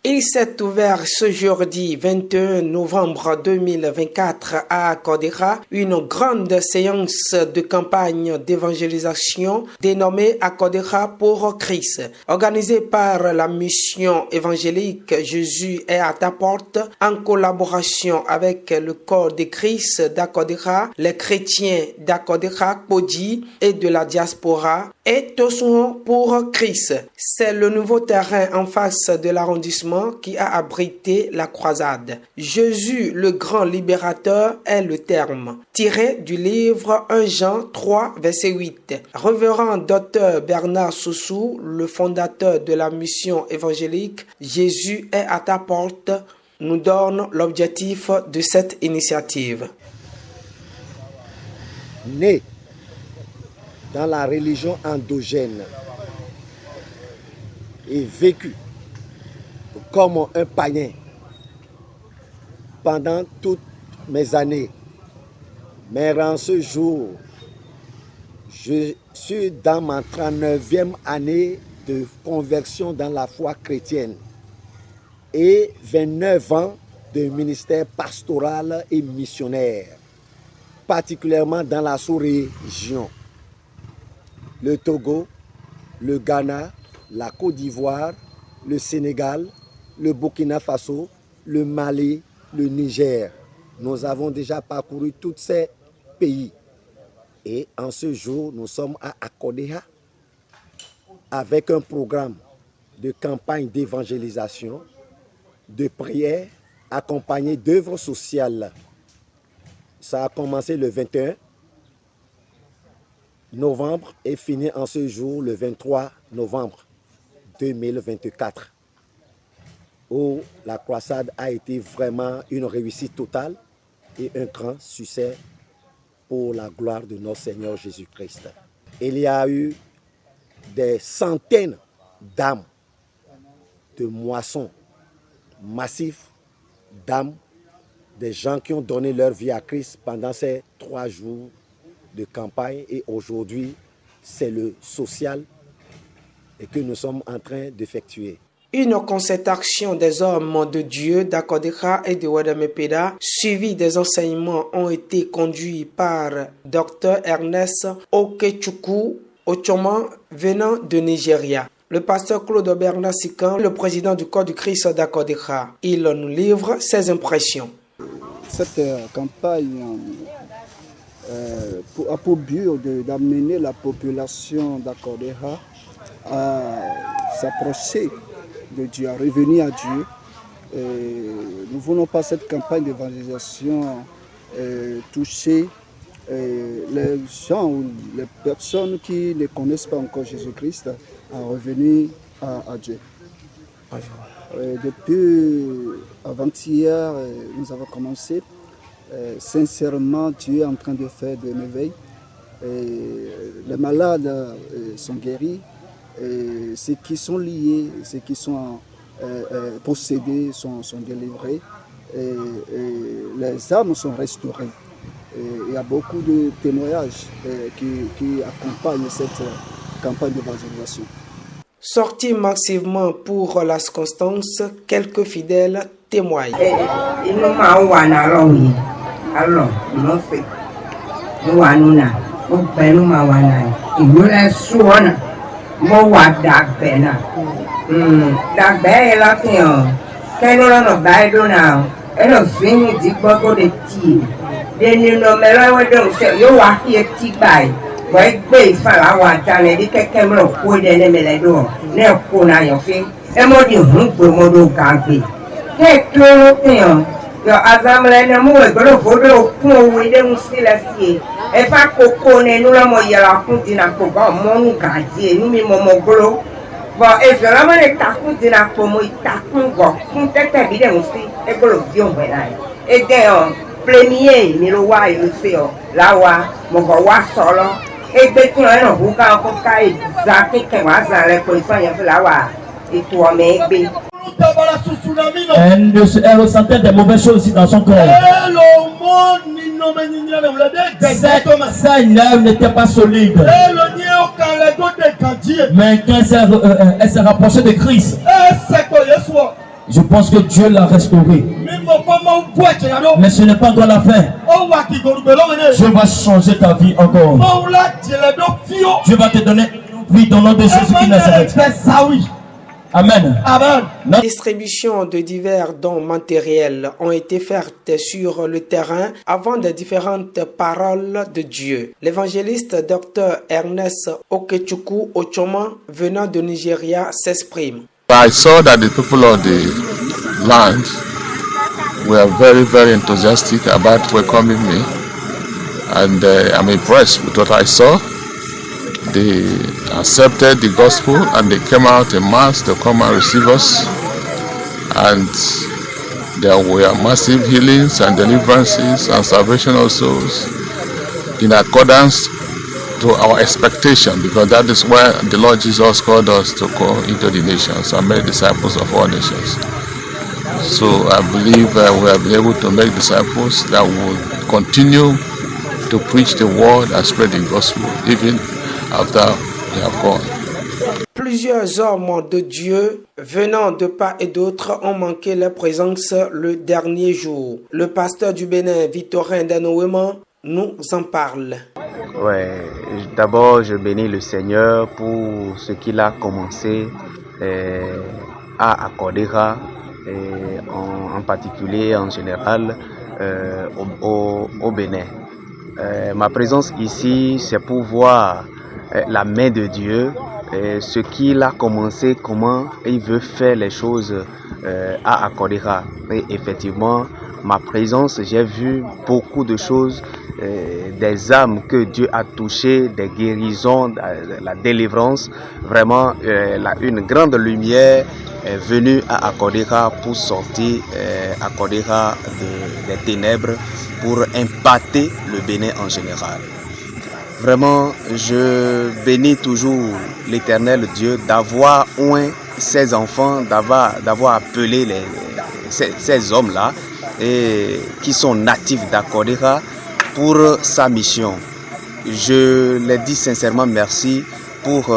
Il s'est ouvert ce jeudi 21 novembre 2024 à Kodera une grande séance de campagne d'évangélisation dénommée à Kodera pour Christ. Organisée par la mission évangélique Jésus est à ta porte en collaboration avec le corps de Christ d'Akodera, les chrétiens d'Akodera, Podi et de la diaspora et tous pour Christ. C'est le nouveau terrain en face de l'arrondissement qui a abrité la croisade. Jésus, le grand libérateur, est le terme. Tiré du livre 1 Jean 3, verset 8. Révérend Dr Bernard Soussou, le fondateur de la mission évangélique Jésus est à ta porte, nous donne l'objectif de cette initiative. Né dans la religion endogène et vécu comme un païen pendant toutes mes années. Mais en ce jour, je suis dans ma 39e année de conversion dans la foi chrétienne et 29 ans de ministère pastoral et missionnaire, particulièrement dans la sous-région. Le Togo, le Ghana, la Côte d'Ivoire, le Sénégal, le Burkina Faso, le Mali, le Niger. Nous avons déjà parcouru tous ces pays. Et en ce jour, nous sommes à Kodera avec un programme de campagne d'évangélisation, de prière, accompagné d'œuvres sociales. Ça a commencé le 21 novembre et fini en ce jour le 23 novembre 2024. Où la croisade a été vraiment une réussite totale et un grand succès pour la gloire de notre Seigneur Jésus-Christ. Il y a eu des centaines d'âmes, de moissons massifs d'âmes, des gens qui ont donné leur vie à Christ pendant ces 3 jours de campagne et aujourd'hui, c'est le social et que nous sommes en train d'effectuer. Une concertation des hommes de Dieu d'Akodera et de Wadamepeda, suivi des enseignements, ont été conduits par Dr Ernest Okechukwu Ochoma venant de Nigeria. Le pasteur Claude Bernard Sikan, le président du corps du Christ d'Akodera, il nous livre ses impressions. Cette campagne a pour but d'amener la population d'Akodera à s'approcher de Dieu, à revenir à Dieu. Nous ne voulons pas cette campagne d'évangélisation toucher les gens ou les personnes qui ne connaissent pas encore Jésus-Christ à revenir à Dieu. Depuis avant-hier, nous avons commencé. Sincèrement, Dieu est en train de faire de l'éveil. Les malades sont guéris. Et ceux qui sont liés, ceux qui sont possédés sont délivrés. Et les âmes sont restaurées. Et il y a beaucoup de témoignages qui accompagnent cette campagne d'évangélisation. Sortis massivement pour la circonstance, quelques fidèles témoignent. Mo wa dagbe na dagbe la kian keno no baido na eno fini di gbogbo de ti de ni no melo we don se yo wa ki ti bai we gbe ifala wa tale di keke mo ko de ne mele do ne ko na yo fi e mo di hun gbe mo do ka gbe ke to kian yo azamle ne mo we gbo fodo kun o we de un sile si e fa koko ne nu la mo yela kun dina ko ba mo nu ga die nu mi mo glo bo e fe la mo ne ta kun dina ko mo ta kun go kun tete bi de un si e glo bi o be lai e de o premier mi lo wa yo se o la wa mo go wa solo e gbe kun e no hu ka ko ka e za ke wa za le ko so yan fe la wa e to o me gbe. Elle ressentait des mauvaises choses aussi dans son corps. Sa nerf n'était pas solide. Mais quand elle s'est rapprochée de Christ, Je pense que Dieu l'a restauré. Mais ce n'est pas encore la fin. Dieu va changer ta vie encore. Dieu va te donner une vie dans le nom de Jésus qui Nazareth. Amen. Amen. La distribution de divers dons matériels ont été faites sur le terrain avant de différentes paroles de Dieu. L'évangéliste Dr Ernest Okechukwu Ochoma, venant de Nigeria, s'exprime. I saw that the people of the land were very, very enthusiastic about welcoming me, and I'm impressed with what I saw. They accepted the gospel and they came out en mass to come and receive us, and there were massive healings and deliverances and salvation of souls in accordance to our expectation, because that is where the Lord Jesus called us to go into the nations and make disciples of all nations. So I believe we have been able to make disciples that will continue to preach the word and spread the gospel even after we have gone. Plusieurs hommes de Dieu venant de part et d'autre ont manqué leur présence le dernier jour. Le pasteur du Bénin, Victorin Danoéman, nous en parle. Ouais, d'abord je bénis le Seigneur pour ce qu'il a commencé à Akodera, en particulier en général au Bénin. Ma présence ici, c'est pour voir la main de Dieu, ce qu'il a commencé, comment il veut faire les choses à Akodera. Et effectivement, ma présence, j'ai vu beaucoup de choses, des âmes que Dieu a touchées, des guérisons, la délivrance. Vraiment, une grande lumière est venue à Akodera pour sortir Akodera des ténèbres, pour impacter le Bénin en général. Vraiment, je bénis toujours l'Éternel Dieu d'avoir oint ses enfants, d'avoir appelé ces hommes-là et qui sont natifs d'Akodera pour sa mission. Je les dis sincèrement merci pour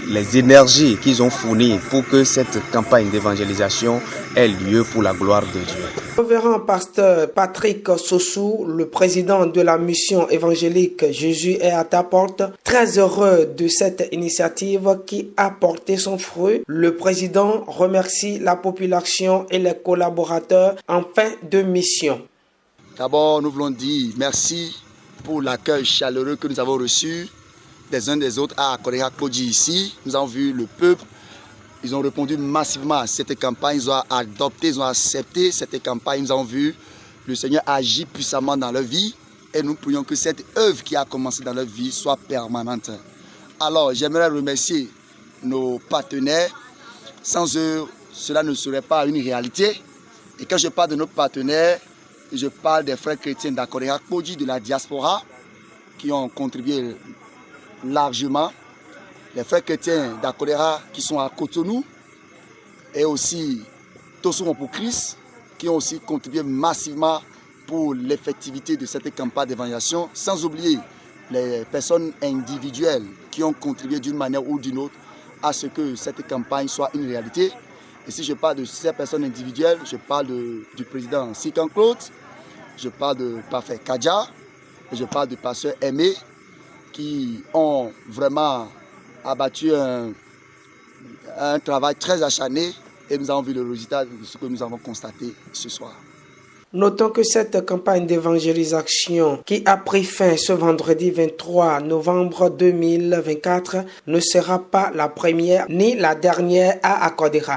les énergies qu'ils ont fournies pour que cette campagne d'évangélisation ait lieu pour la gloire de Dieu. Révérend pasteur Patrick Sossou, le président de la mission évangélique Jésus est à ta porte, très heureux de cette initiative qui a porté son fruit. Le président remercie la population et les collaborateurs en fin de mission. D'abord, nous voulons dire merci pour l'accueil chaleureux que nous avons reçu des uns des autres à Akodera Kpodji ici. Nous avons vu le peuple. Ils ont répondu massivement à cette campagne, ils ont adopté, ils ont accepté cette campagne. Nous avons vu le Seigneur agir puissamment dans leur vie et nous prions que cette œuvre qui a commencé dans leur vie soit permanente. Alors, j'aimerais remercier nos partenaires. Sans eux, cela ne serait pas une réalité. Et quand je parle de nos partenaires, je parle des frères chrétiens d'Akodera Kpodji, de la diaspora, qui ont contribué largement. Les frères chrétiens d'Akodera qui sont à Cotonou et aussi Tosuron pour Christ qui ont aussi contribué massivement pour l'effectivité de cette campagne d'évangélisation, sans oublier les personnes individuelles qui ont contribué d'une manière ou d'une autre à ce que cette campagne soit une réalité. Et si je parle de ces personnes individuelles, je parle du président Sikan Claude, je parle de Parfait Kadja et je parle du pasteur Aimé qui ont vraiment abattu un travail très acharné et nous avons vu le résultat de ce que nous avons constaté ce soir. Notons que cette campagne d'évangélisation qui a pris fin ce vendredi 23 novembre 2024 ne sera pas la première ni la dernière à Akodera.